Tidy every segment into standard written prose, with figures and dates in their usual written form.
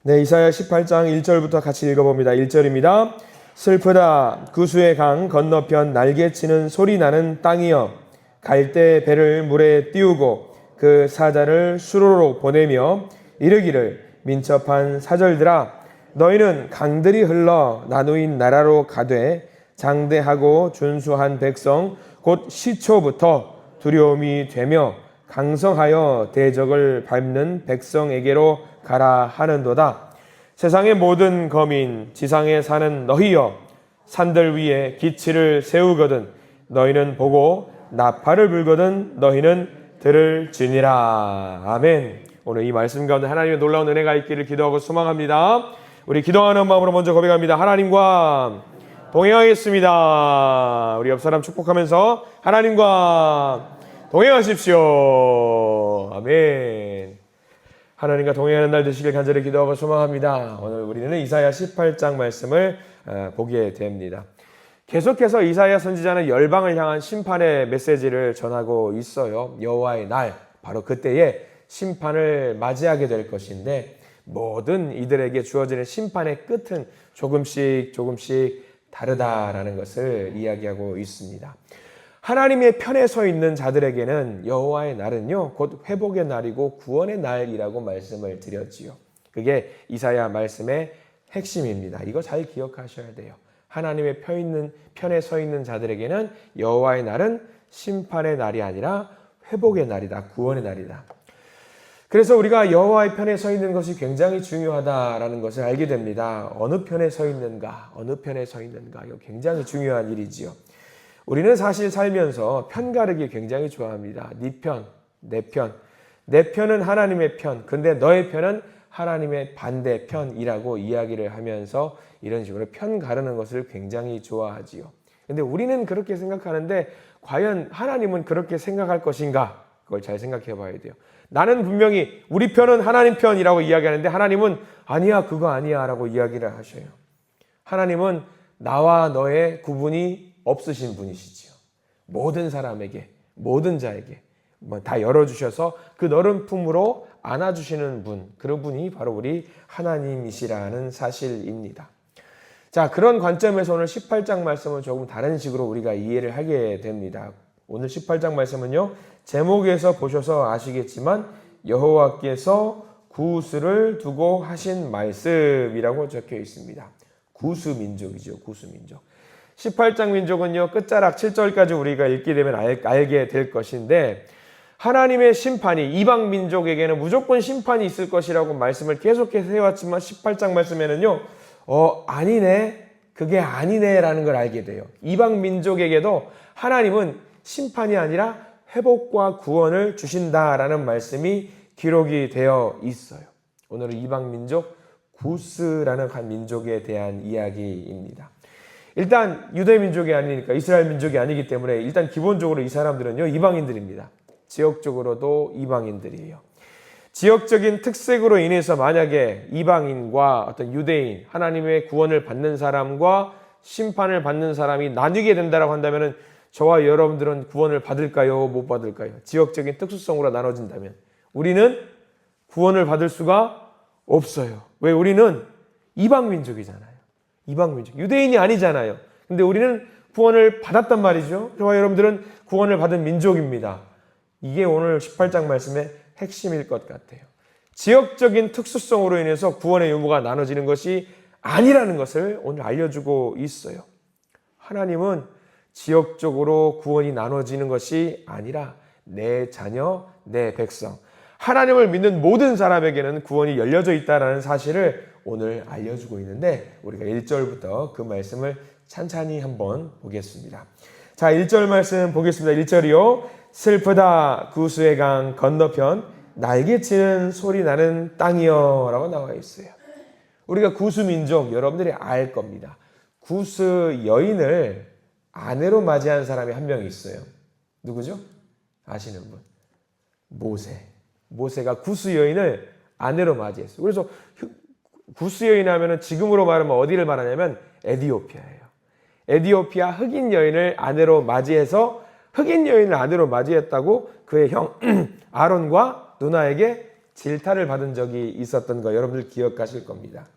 네, 이사야 18장 1절부터 같이 읽어봅니다. 1절입니다. 슬프다 구수의 강 건너편 날개치는 소리 나는 땅이여, 갈대 배를 물에 띄우고 그 사자를 수로로 보내며 이르기를 민첩한 사절들아, 너희는 강들이 흘러 나누인 나라로 가되 장대하고 준수한 백성 곧 시초부터 두려움이 되며 강성하여 대적을 밟는 백성에게로 가라 하는도다. 세상의 모든 거민 지상에 사는 너희여, 산들 위에 기치를 세우거든 너희는 보고 나팔을 불거든 너희는 들을지니라. 아멘. 오늘 이 말씀 가운데 하나님의 놀라운 은혜가 있기를 기도하고 소망합니다. 우리 기도하는 마음으로 먼저 고백합니다. 하나님과 동행하겠습니다. 우리 옆 사람 축복하면서 하나님과 동행하십시오. 아멘. 하나님과 동행하는 날 되시길 간절히 기도하고 소망합니다. 오늘 우리는 이사야 18장 말씀을 보게 됩니다. 계속해서 이사야 선지자는 열방을 향한 심판의 메시지를 전하고 있어요. 여호와의 날, 바로 그때에 심판을 맞이하게 될 것인데, 모든 이들에게 주어지는 심판의 끝은 조금씩 다르다라는 것을 이야기하고 있습니다. 하나님의 편에 서 있는 자들에게는 여호와의 날은요, 곧 회복의 날이고 구원의 날이라고 말씀을 드렸지요. 그게 이사야 말씀의 핵심입니다. 이거 잘 기억하셔야 돼요. 하나님의 편에 서 있는 자들에게는 여호와의 날은 심판의 날이 아니라 회복의 날이다, 구원의 날이다. 그래서 우리가 여호와의 편에 서 있는 것이 굉장히 중요하다라는 것을 알게 됩니다. 어느 편에 서 있는가, 이거 굉장히 중요한 일이지요. 우리는 사실 살면서 편가르기 굉장히 좋아합니다. 네 편, 내 편. 내 편은 하나님의 편, 근데 너의 편은 하나님의 반대편이라고 이야기를 하면서 이런 식으로 편 가르는 것을 굉장히 좋아하지요. 근데 우리는 그렇게 생각하는데 과연 하나님은 그렇게 생각할 것인가? 그걸 잘 생각해 봐야 돼요. 나는 분명히 우리 편은 하나님 편이라고 이야기하는데 하나님은 아니야, 그거 아니야 라고 이야기를 하셔요. 하나님은 나와 너의 구분이 없으신 분이시지요. 모든 사람에게, 모든 자에게 다 열어주셔서 그 넓은 품으로 안아주시는 분, 그런 분이 바로 우리 하나님이시라는 사실입니다. 자, 그런 관점에서 오늘 18장 말씀은 조금 다른 식으로 우리가 이해를 하게 됩니다. 오늘 18장 말씀은요, 제목에서 보셔서 아시겠지만 여호와께서 구스를 두고 하신 말씀이라고 적혀 있습니다. 구스민족이죠, 구스민족. 18장 민족은요, 끝자락 7절까지 우리가 읽게 되면 알게 될 것인데, 하나님의 심판이 이방 민족에게는 무조건 심판이 있을 것이라고 말씀을 계속해서 해왔지만 18장 말씀에는요, 아니네, 그게 아니네 라는 걸 알게 돼요. 이방 민족에게도 하나님은 심판이 아니라 회복과 구원을 주신다라는 말씀이 기록이 되어 있어요. 오늘은 이방 민족 구스라는 한 민족에 대한 이야기입니다. 일단 유대 민족이 아니니까, 이스라엘 민족이 아니기 때문에 일단 기본적으로 이 사람들은요, 이방인들입니다. 지역적으로도 이방인들이에요. 지역적인 특색으로 인해서 만약에 이방인과 어떤 유대인, 하나님의 구원을 받는 사람과 심판을 받는 사람이 나뉘게 된다고 한다면 저와 여러분들은 구원을 받을까요? 못 받을까요? 지역적인 특수성으로 나눠진다면 우리는 구원을 받을 수가 없어요. 왜? 우리는 이방 민족이잖아요. 이방 민족, 유대인이 아니잖아요. 근데 우리는 구원을 받았단 말이죠. 저와 여러분들은 구원을 받은 민족입니다. 이게 오늘 18장 말씀의 핵심일 것 같아요. 지역적인 특수성으로 인해서 구원의 의무가 나눠지는 것이 아니라는 것을 오늘 알려주고 있어요. 하나님은 지역적으로 구원이 나눠지는 것이 아니라 내 자녀, 내 백성, 하나님을 믿는 모든 사람에게는 구원이 열려져 있다는 사실을 오늘 알려주고 있는데, 우리가 1절부터 그 말씀을 찬찬히 한번 보겠습니다. 자, 1절 말씀 보겠습니다. 1절이요. 슬프다 구수의 강 건너편 날개치는 소리 나는 땅이여 라고 나와 있어요. 우리가 구수민족 여러분들이 알 겁니다. 구수 여인을 아내로 맞이한 사람이 한 명 있어요. 누구죠? 아시는 분. 모세가 구수 여인을 아내로 맞이했어요. 그래서 구스 여인 하면은 지금으로 말하면 어디를 말하냐면 에디오피아예요. 에디오피아 흑인 여인을 아내로 맞이해서 흑인 여인을 아내로 맞이했다고 그의 형 아론과 누나에게 질타를 받은 적이 있었던 거 여러분들 기억하실 겁니다.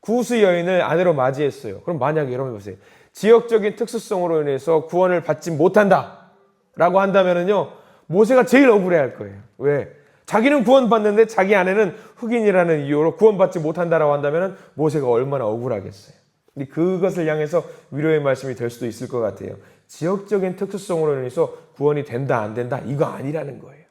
구스 여인을 아내로 맞이했어요. 그럼 만약에 여러분 보세요. 지역적인 특수성으로 인해서 구원을 받지 못한다 라고 한다면요, 모세가 제일 억울해할 거예요. 왜? 자기는 구원받는데 자기 아내는 흑인이라는 이유로 구원받지 못한다라고 한다면 모세가 얼마나 억울하겠어요. 근데 그것을 향해서 위로의 말씀이 될 수도 있을 것 같아요. 지역적인 특수성으로 인해서 구원이 된다 안 된다 이거 아니라는 거예요.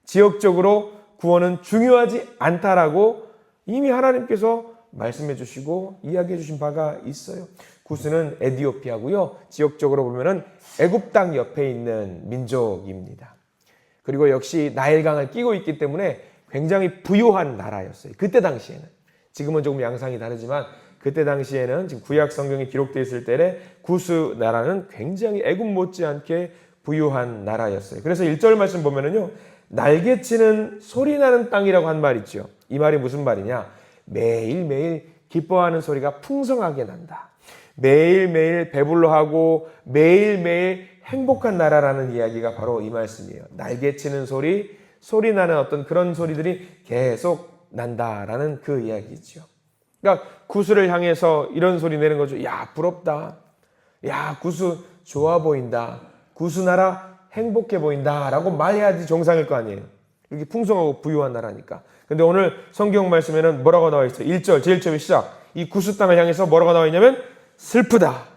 지역적으로 구원은 중요하지 않다라고 이미 하나님께서 말씀해 주시고 이야기해 주신 바가 있어요. 구스는 에티오피아고요. 지역적으로 보면은 애굽 땅 옆에 있는 민족입니다. 그리고 역시 나일강을 끼고 있기 때문에 굉장히 부유한 나라였어요. 그때 당시에는. 지금은 조금 양상이 다르지만 그때 당시에는 지금 구약 성경에 기록되어 있을 때에 구스 나라는 굉장히 애굽 못지않게 부유한 나라였어요. 그래서 1절 말씀 보면은요, 날개치는 소리 나는 땅이라고 한 말 있죠. 이 말이 무슨 말이냐? 매일매일 기뻐하는 소리가 풍성하게 난다. 매일매일 배불러하고 매일매일 행복한 나라라는 이야기가 바로 이 말씀이에요. 날개치는 소리, 소리 나는 어떤 그런 소리들이 계속 난다라는 그 이야기죠. 그러니까 구스를 향해서 이런 소리 내는 거죠. 야, 부럽다. 야, 구스 좋아 보인다. 구스 나라 행복해 보인다 라고 말해야지 정상일 거 아니에요. 이렇게 풍성하고 부유한 나라니까. 근데 오늘 성경 말씀에는 뭐라고 나와 있어요? 1절, 제일 처음에 시작. 이 구스 땅을 향해서 뭐라고 나와 있냐면 슬프다.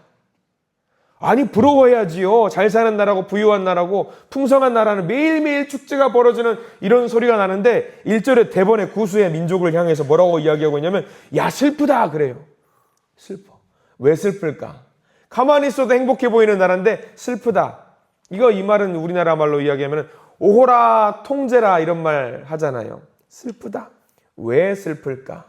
아니 부러워야지요. 잘 사는 나라고 부유한 나라고 풍성한 나라는 매일매일 축제가 벌어지는 이런 소리가 나는데 1절에 대번에 구스의 민족을 향해서 뭐라고 이야기하고 있냐면 야 슬프다 그래요. 슬퍼. 왜 슬플까? 가만히 있어도 행복해 보이는 나라인데 슬프다. 이 말은 우리나라 말로 이야기하면 오호라 통제라 이런 말 하잖아요. 슬프다. 왜 슬플까?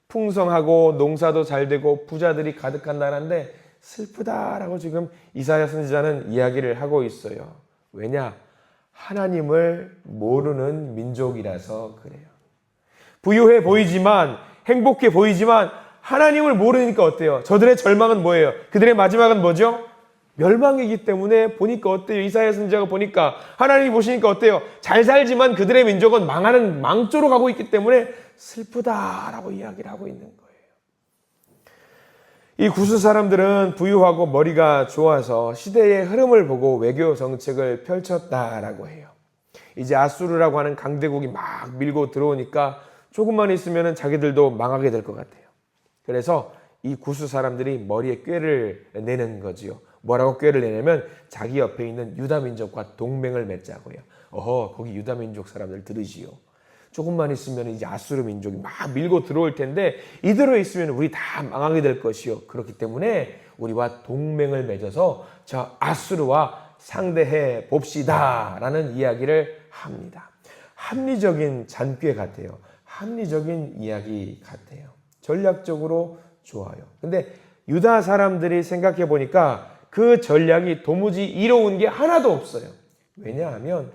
풍성하고 농사도 잘 되고 부자들이 가득한 나라인데 슬프다라고 지금 이사야 선지자는 이야기를 하고 있어요. 왜냐? 하나님을 모르는 민족이라서 그래요. 부유해 보이지만 행복해 보이지만 하나님을 모르니까 어때요? 저들의 절망은 뭐예요? 그들의 마지막은 뭐죠? 멸망이기 때문에 보니까 어때요? 이사야 선지자가 보니까 하나님이 보시니까 어때요? 잘 살지만 그들의 민족은 망하는 망조로 가고 있기 때문에 슬프다라고 이야기를 하고 있는 거예요. 이 구스 사람들은 부유하고 머리가 좋아서 시대의 흐름을 보고 외교 정책을 펼쳤다라고 해요. 이제 아수르라고 하는 강대국이 막 밀고 들어오니까 조금만 있으면 자기들도 망하게 될 것 같아요. 그래서 이 구스 사람들이 머리에 꾀를 내는 거지요. 뭐라고 꾀를 내냐면 자기 옆에 있는 유다 민족과 동맹을 맺자고요. 거기 유다 민족 사람들 들으시오. 조금만 있으면 이제 아수르 민족이 막 밀고 들어올 텐데 이대로 있으면 우리 다 망하게 될 것이요. 그렇기 때문에 우리와 동맹을 맺어서 저 아수르와 상대해 봅시다 라는 이야기를 합니다. 합리적인 잔꾀 같아요. 합리적인 이야기 같아요. 전략적으로 좋아요. 근데 유다 사람들이 생각해 보니까 그 전략이 도무지 이로운 게 하나도 없어요. 왜냐하면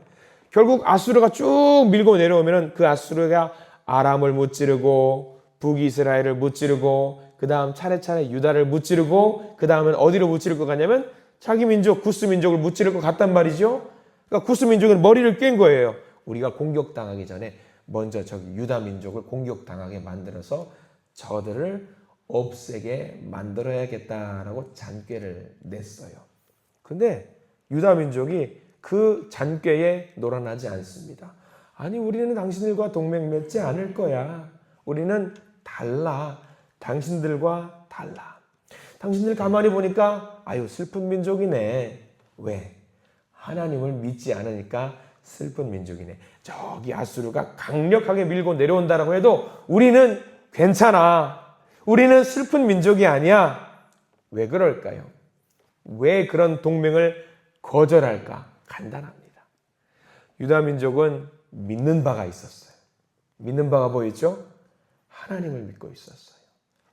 결국 아수르가 쭉 밀고 내려오면 그 아수르가 아람을 무찌르고 북이스라엘을 무찌르고 그 다음 차례차례 유다를 무찌르고 그 다음은 어디로 무찌를 것 같냐면 자기 민족 구스 민족을 무찌를 것 같단 말이죠. 그러니까 구스 민족은 머리를 꿰인 거예요. 우리가 공격당하기 전에 먼저 저기 유다 민족을 공격당하게 만들어서 저들을 없애게 만들어야겠다라고 잔꾀를 냈어요. 근데 유다 민족이 그 잔꾀에 놀아나지 않습니다. 아니 우리는 당신들과 동맹 맺지 않을 거야. 우리는 달라. 당신들과 달라. 당신들 가만히 보니까 아유 슬픈 민족이네. 왜? 하나님을 믿지 않으니까 슬픈 민족이네. 저기 아수르가 강력하게 밀고 내려온다라고 해도 우리는 괜찮아. 우리는 슬픈 민족이 아니야. 왜 그럴까요? 왜 그런 동맹을 거절할까? 간단합니다. 유다 민족은 믿는 바가 있었어요. 믿는 바가 뭐였죠? 하나님을 믿고 있었어요.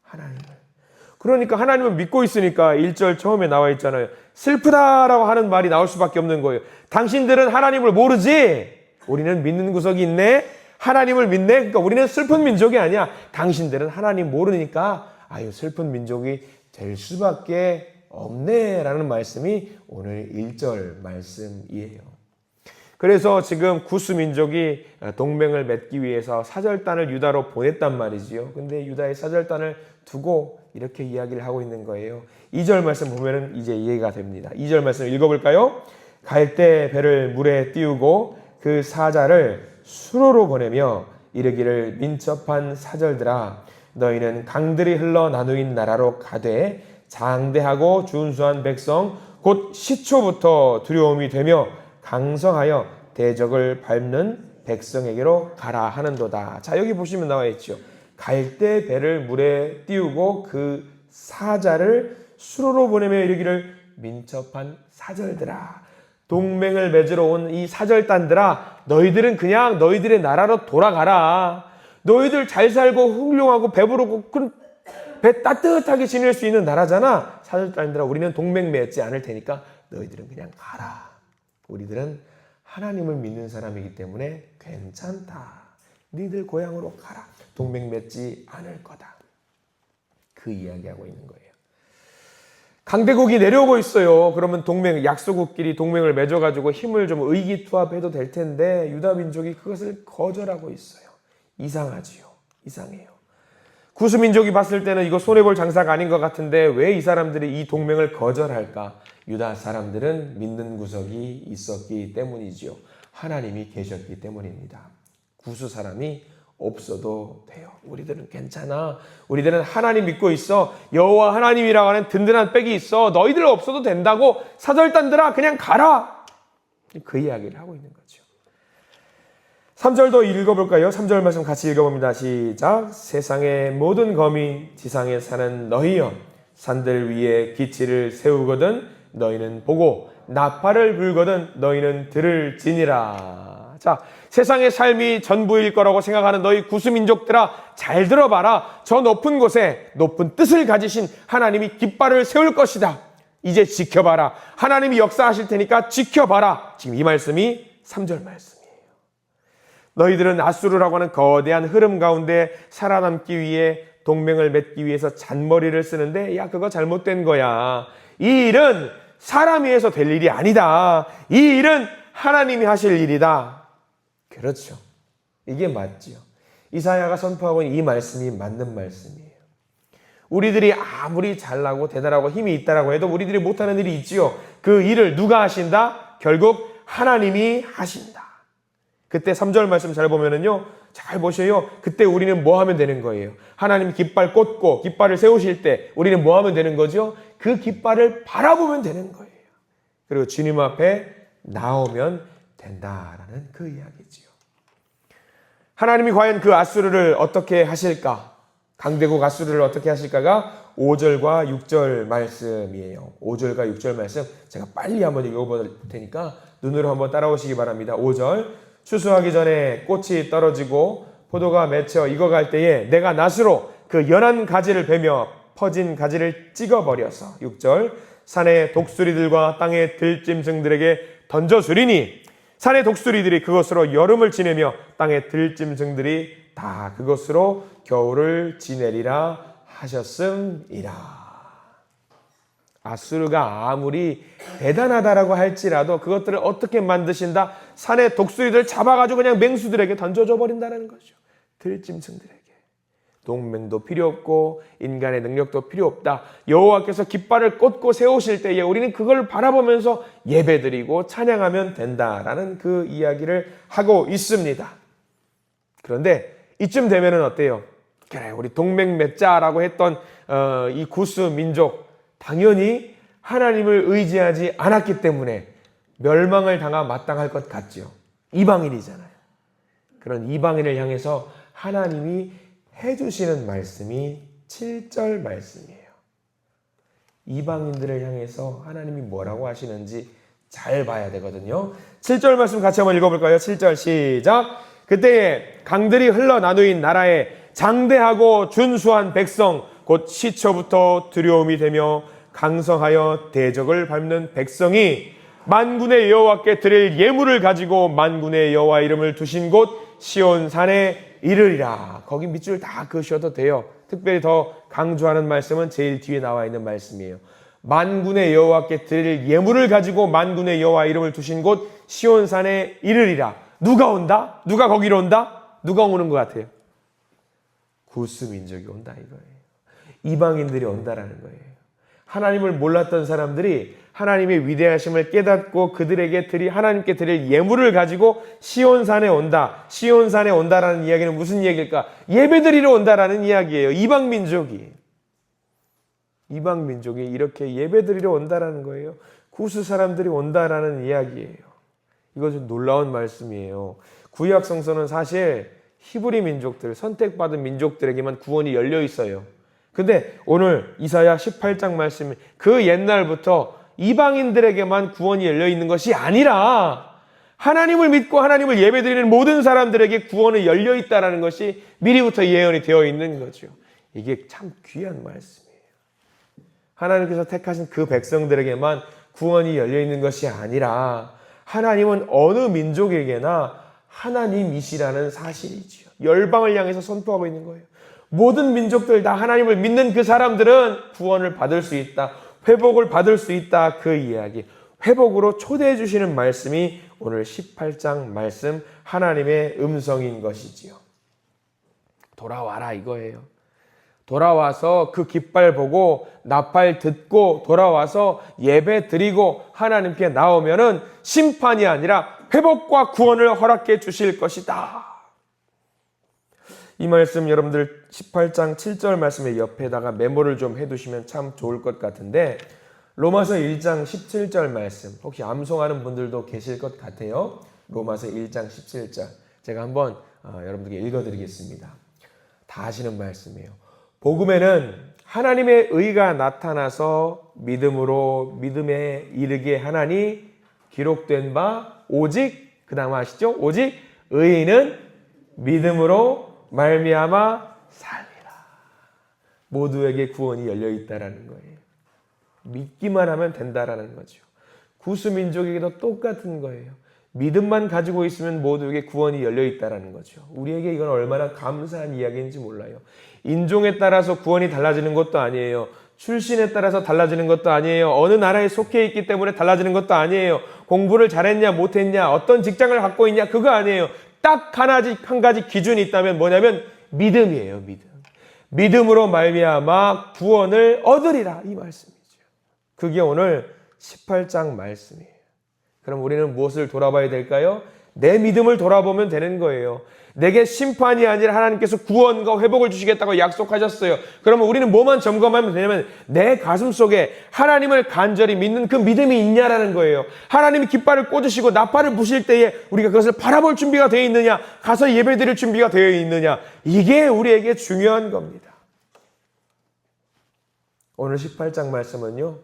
하나님을. 그러니까 하나님을 믿고 있으니까 1절 처음에 나와 있잖아요. 슬프다라고 하는 말이 나올 수밖에 없는 거예요. 당신들은 하나님을 모르지? 우리는 믿는 구석이 있네? 하나님을 믿네? 그러니까 우리는 슬픈 민족이 아니야. 당신들은 하나님 모르니까 아유 슬픈 민족이 될 수밖에 없네 라는 말씀이 오늘 1절 말씀이에요. 그래서 지금 구스 민족이 동맹을 맺기 위해서 사절단을 유다로 보냈단 말이지요. 근데 유다의 사절단을 두고 이렇게 이야기를 하고 있는 거예요. 2절 말씀 보면은 이제 이해가 됩니다. 2절 말씀 읽어볼까요? 갈 때 배를 물에 띄우고 그 사자를 수로로 보내며 이르기를 민첩한 사절들아 너희는 강들이 흘러 나누인 나라로 가되 장대하고 준수한 백성 곧 시초부터 두려움이 되며 강성하여 대적을 밟는 백성에게로 가라 하는도다. 자, 여기 보시면 나와 있죠. 갈 때 배를 물에 띄우고 그 사자를 수로로 보내며 이르기를 민첩한 사절들아, 동맹을 맺으러 온 이 사절단들아, 너희들은 그냥 너희들의 나라로 돌아가라. 너희들 잘 살고 훌륭하고 배부르고 배 따뜻하게 지낼 수 있는 나라잖아. 사절단들아, 우리는 동맹 맺지 않을 테니까 너희들은 그냥 가라. 우리들은 하나님을 믿는 사람이기 때문에 괜찮다. 너희들 고향으로 가라. 동맹 맺지 않을 거다. 그 이야기하고 있는 거예요. 강대국이 내려오고 있어요. 그러면 약소국끼리 동맹을 맺어가지고 힘을 좀 의기투합해도 될 텐데 유다 민족이 그것을 거절하고 있어요. 이상하지요. 이상해요. 구스 민족이 봤을 때는 이거 손해볼 장사가 아닌 것 같은데 왜 이 사람들이 이 동맹을 거절할까? 유다 사람들은 믿는 구석이 있었기 때문이지요. 하나님이 계셨기 때문입니다. 구스 사람이 없어도 돼요. 우리들은 괜찮아. 우리들은 하나님 믿고 있어. 여호와 하나님이라고 하는 든든한 백이 있어. 너희들 없어도 된다고. 사절단들아 그냥 가라. 그 이야기를 하고 있는 거죠. 3절도 읽어볼까요? 3절 말씀 같이 읽어봅니다. 시작. 세상의 모든 거민 지상에 사는 너희여 산들 위에 기치를 세우거든 너희는 보고 나팔을 불거든 너희는 들을지니라. 자, 세상의 삶이 전부일 거라고 생각하는 너희 구스민족들아 잘 들어봐라. 저 높은 곳에 높은 뜻을 가지신 하나님이 깃발을 세울 것이다. 이제 지켜봐라. 하나님이 역사하실 테니까 지켜봐라. 지금 이 말씀이 3절 말씀이에요. 너희들은 아수르라고 하는 거대한 흐름 가운데 살아남기 위해 동맹을 맺기 위해서 잔머리를 쓰는데 야 그거 잘못된 거야. 이 일은 사람이 해서 될 일이 아니다. 이 일은 하나님이 하실 일이다. 그렇죠. 이게 맞지요. 이사야가 선포하고 있는 이 말씀이 맞는 말씀이에요. 우리들이 아무리 잘나고 대단하고 힘이 있다라고 해도 우리들이 못하는 일이 있지요. 그 일을 누가 하신다? 결국 하나님이 하신다. 그때 3절 말씀 잘 보면은요. 잘 보셔요. 그때 우리는 뭐 하면 되는 거예요? 하나님 깃발 꽂고 깃발을 세우실 때 우리는 뭐 하면 되는 거죠? 그 깃발을 바라보면 되는 거예요. 그리고 주님 앞에 나오면 된다라는 그 이야기지요. 하나님이 과연 그 아수르를 어떻게 하실까? 강대국 아수르를 어떻게 하실까가 5절과 6절 말씀이에요. 5절과 6절 말씀 제가 빨리 한번 읽어볼 테니까 눈으로 한번 따라오시기 바랍니다. 5절 추수하기 전에 꽃이 떨어지고 포도가 맺혀 익어갈 때에 내가 낫으로 그 연한 가지를 베며 퍼진 가지를 찍어버려서 6절 산의 독수리들과 땅의 들짐승들에게 던져주리니 산의 독수리들이 그것으로 여름을 지내며 땅의 들짐승들이 다 그것으로 겨울을 지내리라 하셨음이라. 아수르가 아무리 대단하다라고 할지라도 그것들을 어떻게 만드신다? 산의 독수리들 잡아가지고 그냥 맹수들에게 던져줘 버린다는 거죠. 들짐승들에게. 동맹도 필요 없고 인간의 능력도 필요 없다. 여호와께서 깃발을 꽂고 세우실 때에 우리는 그걸 바라보면서 예배드리고 찬양하면 된다라는 그 이야기를 하고 있습니다. 그런데 이쯤 되면은 어때요? 그래 우리 동맹 맺자라고 했던 이 구스 민족 당연히 하나님을 의지하지 않았기 때문에 멸망을 당하 마땅할 것 같죠. 이방인이잖아요. 그런 이방인을 향해서 하나님이 해주시는 말씀이 7절 말씀이에요. 이방인들을 향해서 하나님이 뭐라고 하시는지 잘 봐야 되거든요. 7절 말씀 같이 한번 읽어볼까요? 7절 시작. 그때에 강들이 흘러 나누인 나라에 장대하고 준수한 백성 곧 시초부터 두려움이 되며 강성하여 대적을 밟는 백성이 만군의 여호와께 드릴 예물을 가지고 만군의 여호와 이름을 두신 곳 시온산에 이르리라. 거기 밑줄 다 그으셔도 돼요. 특별히 더 강조하는 말씀은 제일 뒤에 나와 있는 말씀이에요. 만군의 여호와께 드릴 예물을 가지고 만군의 여호와 이름을 두신 곳 시온산에 이르리라. 누가 온다? 누가 거기로 온다? 누가 오는 것 같아요? 구스 민족이 온다 이거예요. 이방인들이 온다라는 거예요. 하나님을 몰랐던 사람들이 하나님의 위대하심을 깨닫고 그들에게 하나님께 드릴 예물을 가지고 시온산에 온다. 시온산에 온다라는 이야기는 무슨 얘기일까? 예배드리러 온다라는 이야기예요. 이방 민족이 이렇게 예배드리러 온다라는 거예요. 구스 사람들이 온다라는 이야기예요. 이것은 놀라운 말씀이에요. 구약 성서는 사실 히브리 민족들, 선택받은 민족들에게만 구원이 열려 있어요. 근데 오늘 이사야 18장 말씀이 그 옛날부터 이방인들에게만 구원이 열려 있는 것이 아니라 하나님을 믿고 하나님을 예배드리는 모든 사람들에게 구원이 열려 있다는 것이 미리부터 예언이 되어 있는 거죠. 이게 참 귀한 말씀이에요. 하나님께서 택하신 그 백성들에게만 구원이 열려 있는 것이 아니라 하나님은 어느 민족에게나 하나님이시라는 사실이지요. 열방을 향해서 선포하고 있는 거예요. 모든 민족들 다 하나님을 믿는 그 사람들은 구원을 받을 수 있다. 회복을 받을 수 있다. 그 이야기. 회복으로 초대해 주시는 말씀이 오늘 18장 말씀 하나님의 음성인 것이지요. 돌아와라 이거예요. 돌아와서 그 깃발 보고 나팔 듣고 돌아와서 예배 드리고 하나님께 나오면은 심판이 아니라 회복과 구원을 허락해 주실 것이다. 이 말씀 여러분들 18장 7절 말씀의 옆에다가 메모를 좀 해두시면 참 좋을 것 같은데 로마서 1장 17절 말씀 혹시 암송하는 분들도 계실 것 같아요. 로마서 1장 17절 제가 한번 여러분들께 읽어드리겠습니다. 다 아시는 말씀이에요. 복음에는 하나님의 의가 나타나서 믿음으로 믿음에 이르게 하나니 기록된 바 오직 그 다음 아시죠? 오직 의인은 믿음으로 말미암아 살리라. 모두에게 구원이 열려 있다라는 거예요. 믿기만 하면 된다라는 거죠. 구스 민족에게도 똑같은 거예요. 믿음만 가지고 있으면 모두에게 구원이 열려 있다라는 거죠. 우리에게 이건 얼마나 감사한 이야기인지 몰라요. 인종에 따라서 구원이 달라지는 것도 아니에요. 출신에 따라서 달라지는 것도 아니에요. 어느 나라에 속해 있기 때문에 달라지는 것도 아니에요. 공부를 잘했냐 못했냐 어떤 직장을 갖고 있냐 그거 아니에요. 딱 한 가지 기준이 있다면 뭐냐면 믿음이에요. 믿음. 믿음으로 말미암아 구원을 얻으리라 이 말씀이죠. 그게 오늘 18장 말씀이에요. 그럼 우리는 무엇을 돌아봐야 될까요? 내 믿음을 돌아보면 되는 거예요. 내게 심판이 아니라 하나님께서 구원과 회복을 주시겠다고 약속하셨어요. 그러면 우리는 뭐만 점검하면 되냐면 내 가슴 속에 하나님을 간절히 믿는 그 믿음이 있냐라는 거예요. 하나님이 깃발을 꽂으시고 나팔을 부실 때에 우리가 그것을 바라볼 준비가 되어 있느냐, 가서 예배드릴 준비가 되어 있느냐, 이게 우리에게 중요한 겁니다. 오늘 18장 말씀은요,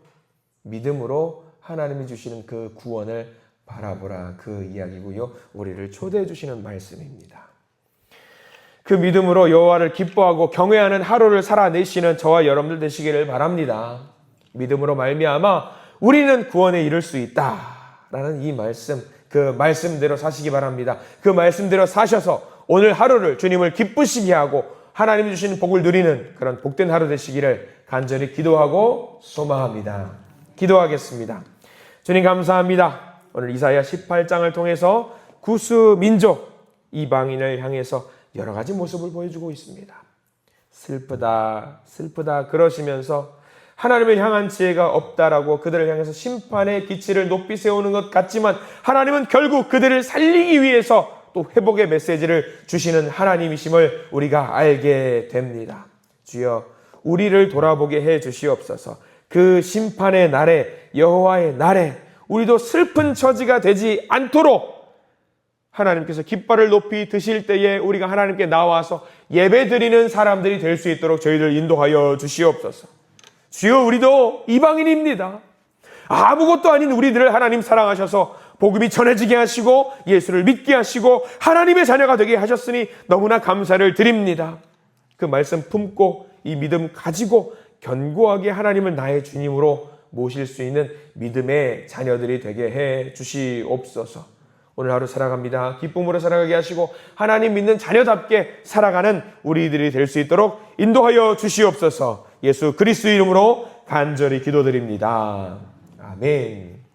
믿음으로 하나님이 주시는 그 구원을 바라보라 그 이야기고요. 우리를 초대해 주시는 말씀입니다. 그 믿음으로 여호와를 기뻐하고 경외하는 하루를 살아내시는 저와 여러분들 되시기를 바랍니다. 믿음으로 말미암아 우리는 구원에 이를 수 있다라는 이 말씀, 그 말씀대로 사시기 바랍니다. 그 말씀대로 사셔서 오늘 하루를 주님을 기쁘시게 하고 하나님이 주시는 복을 누리는 그런 복된 하루 되시기를 간절히 기도하고 소망합니다. 기도하겠습니다. 주님 감사합니다. 오늘 이사야 18장을 통해서 구스 민족 이방인을 향해서 여러 가지 모습을 보여주고 있습니다. 슬프다 그러시면서 하나님을 향한 지혜가 없다라고 그들을 향해서 심판의 기치를 높이 세우는 것 같지만 하나님은 결국 그들을 살리기 위해서 또 회복의 메시지를 주시는 하나님이심을 우리가 알게 됩니다. 주여 우리를 돌아보게 해 주시옵소서. 그 심판의 날에 여호와의 날에 우리도 슬픈 처지가 되지 않도록 하나님께서 깃발을 높이 드실 때에 우리가 하나님께 나와서 예배드리는 사람들이 될 수 있도록 저희들 인도하여 주시옵소서. 주여 우리도 이방인입니다. 아무것도 아닌 우리들을 하나님 사랑하셔서 복음이 전해지게 하시고 예수를 믿게 하시고 하나님의 자녀가 되게 하셨으니 너무나 감사를 드립니다. 그 말씀 품고 이 믿음 가지고 견고하게 하나님을 나의 주님으로 모실 수 있는 믿음의 자녀들이 되게 해 주시옵소서. 오늘 하루 살아갑니다. 기쁨으로 살아가게 하시고 하나님 믿는 자녀답게 살아가는 우리들이 될 수 있도록 인도하여 주시옵소서. 예수 그리스도 이름으로 간절히 기도드립니다. 아멘.